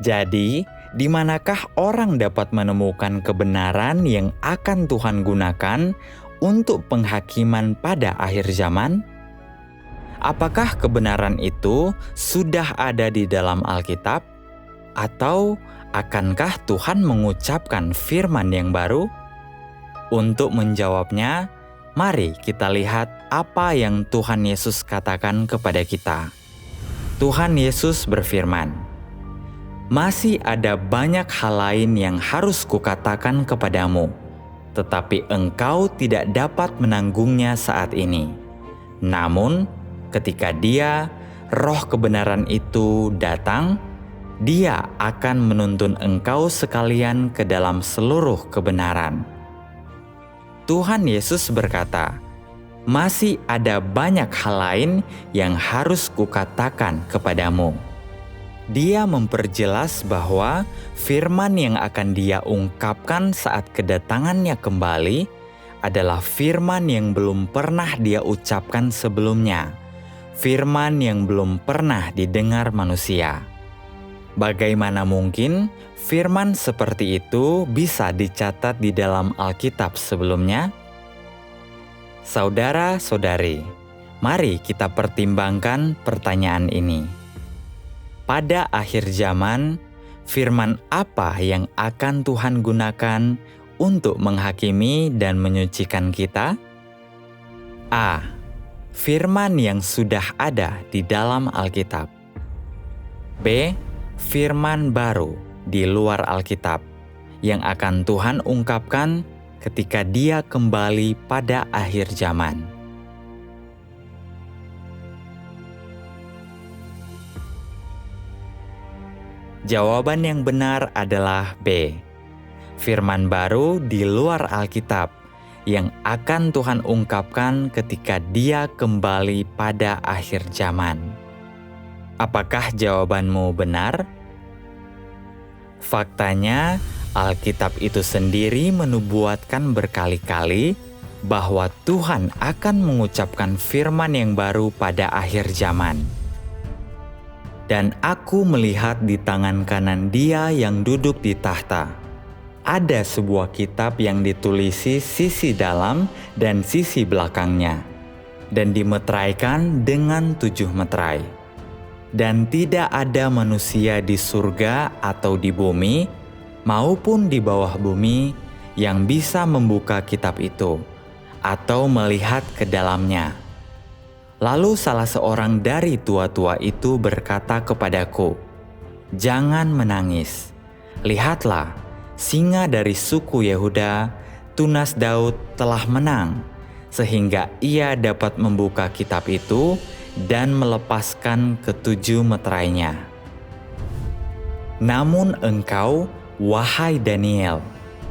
Jadi, di manakah orang dapat menemukan kebenaran yang akan Tuhan gunakan untuk penghakiman pada akhir zaman? Apakah kebenaran itu sudah ada di dalam Alkitab? Atau akankah Tuhan mengucapkan firman yang baru? Untuk menjawabnya, mari kita lihat apa yang Tuhan Yesus katakan kepada kita. Tuhan Yesus berfirman, "Masih ada banyak hal lain yang harus kukatakan kepadamu, tetapi engkau tidak dapat menanggungnya saat ini. Namun, ketika Dia, Roh kebenaran itu datang, Dia akan menuntun engkau sekalian ke dalam seluruh kebenaran." Tuhan Yesus berkata, "Masih ada banyak hal lain yang harus kukatakan kepadamu." Dia memperjelas bahwa firman yang akan Dia ungkapkan saat kedatangannya kembali adalah firman yang belum pernah Dia ucapkan sebelumnya, firman yang belum pernah didengar manusia. Bagaimana mungkin firman seperti itu bisa dicatat di dalam Alkitab sebelumnya? Saudara-saudari, mari kita pertimbangkan pertanyaan ini. Pada akhir zaman, firman apa yang akan Tuhan gunakan untuk menghakimi dan menyucikan kita? A. Firman yang sudah ada di dalam Alkitab. B. Firman baru di luar Alkitab yang akan Tuhan ungkapkan ketika Dia kembali pada akhir zaman. Jawaban yang benar adalah B. Firman baru di luar Alkitab yang akan Tuhan ungkapkan ketika Dia kembali pada akhir zaman. Apakah jawabanmu benar? Faktanya, Alkitab itu sendiri menubuatkan berkali-kali bahwa Tuhan akan mengucapkan firman yang baru pada akhir zaman. Dan aku melihat di tangan kanan Dia yang duduk di tahta, ada sebuah kitab yang ditulisi sisi dalam dan sisi belakangnya, dan dimeteraikan dengan 7 meterai. Dan tidak ada manusia di surga atau di bumi, maupun di bawah bumi, yang bisa membuka kitab itu, atau melihat ke dalamnya. Lalu salah seorang dari tua-tua itu berkata kepadaku, "Jangan menangis. Lihatlah, singa dari suku Yehuda, tunas Daud telah menang, sehingga ia dapat membuka kitab itu dan melepaskan ke-7 meterainya. Namun engkau, wahai Daniel,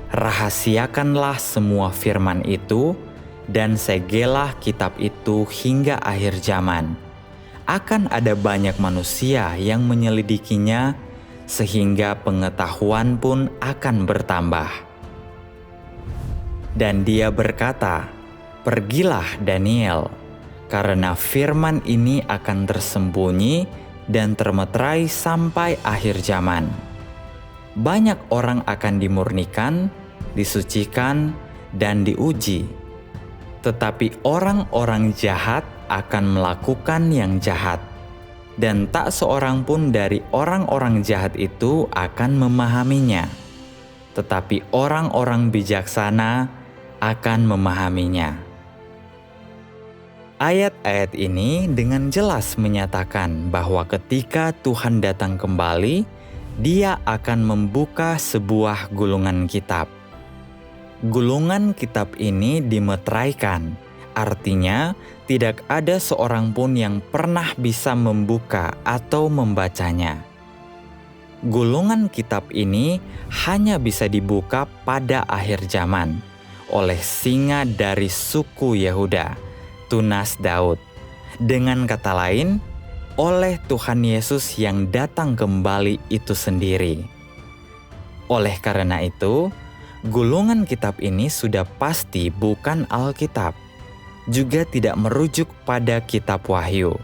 rahasiakanlah semua firman itu dan segelah kitab itu hingga akhir zaman. Akan ada banyak manusia yang menyelidikinya, sehingga pengetahuan pun akan bertambah." Dan dia berkata, "Pergilah Daniel, karena firman ini akan tersembunyi dan termeterai sampai akhir zaman. Banyak orang akan dimurnikan, disucikan, dan diuji. Tetapi orang-orang jahat akan melakukan yang jahat, dan tak seorang pun dari orang-orang jahat itu akan memahaminya. Tetapi orang-orang bijaksana akan memahaminya." Ayat-ayat ini dengan jelas menyatakan bahwa ketika Tuhan datang kembali, Dia akan membuka sebuah gulungan kitab. Gulungan kitab ini dimeteraikan, artinya tidak ada seorang pun yang pernah bisa membuka atau membacanya. Gulungan kitab ini hanya bisa dibuka pada akhir zaman oleh singa dari suku Yehuda, tunas Daud. Dengan kata lain, oleh Tuhan Yesus yang datang kembali itu sendiri. Oleh karena itu, gulungan kitab ini sudah pasti bukan Alkitab, juga tidak merujuk pada kitab Wahyu.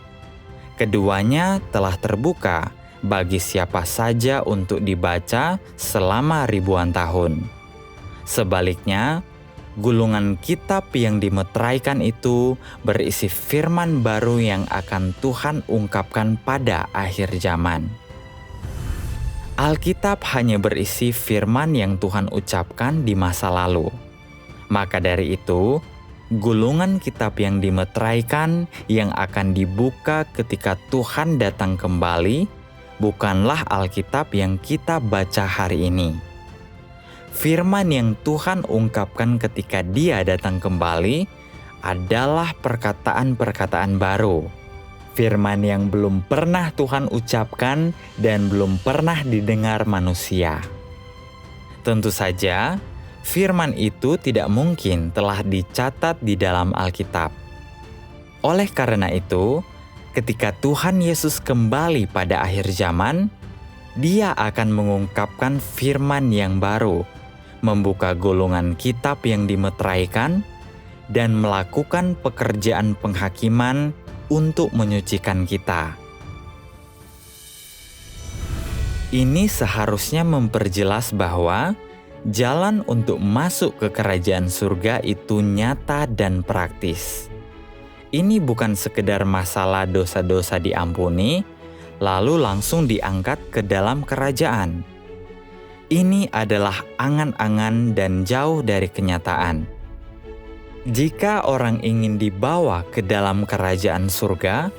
Keduanya telah terbuka bagi siapa saja untuk dibaca selama ribuan tahun. Sebaliknya, gulungan kitab yang dimeteraikan itu berisi firman baru yang akan Tuhan ungkapkan pada akhir zaman. Alkitab hanya berisi firman yang Tuhan ucapkan di masa lalu. Maka dari itu, gulungan kitab yang dimeteraikan yang akan dibuka ketika Tuhan datang kembali bukanlah Alkitab yang kita baca hari ini. Firman yang Tuhan ungkapkan ketika Dia datang kembali adalah perkataan-perkataan baru. Firman yang belum pernah Tuhan ucapkan dan belum pernah didengar manusia. Tentu saja, firman itu tidak mungkin telah dicatat di dalam Alkitab. Oleh karena itu, ketika Tuhan Yesus kembali pada akhir zaman, Dia akan mengungkapkan firman yang baru, membuka gulungan kitab yang dimeteraikan, dan melakukan pekerjaan penghakiman untuk menyucikan kita. Ini seharusnya memperjelas bahwa jalan untuk masuk ke kerajaan surga itu nyata dan praktis. Ini bukan sekedar masalah dosa-dosa diampuni, lalu langsung diangkat ke dalam kerajaan. Ini adalah angan-angan dan jauh dari kenyataan. Jika orang ingin dibawa ke dalam kerajaan surga,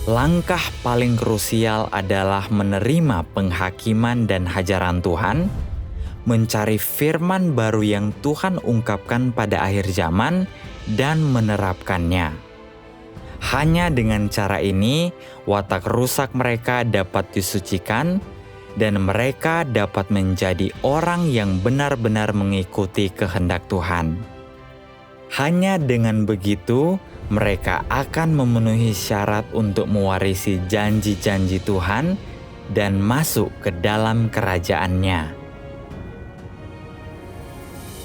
langkah paling krusial adalah menerima penghakiman dan hajaran Tuhan, mencari firman baru yang Tuhan ungkapkan pada akhir zaman, dan menerapkannya. Hanya dengan cara ini, watak rusak mereka dapat disucikan, dan mereka dapat menjadi orang yang benar-benar mengikuti kehendak Tuhan. Hanya dengan begitu, mereka akan memenuhi syarat untuk mewarisi janji-janji Tuhan dan masuk ke dalam kerajaan-Nya.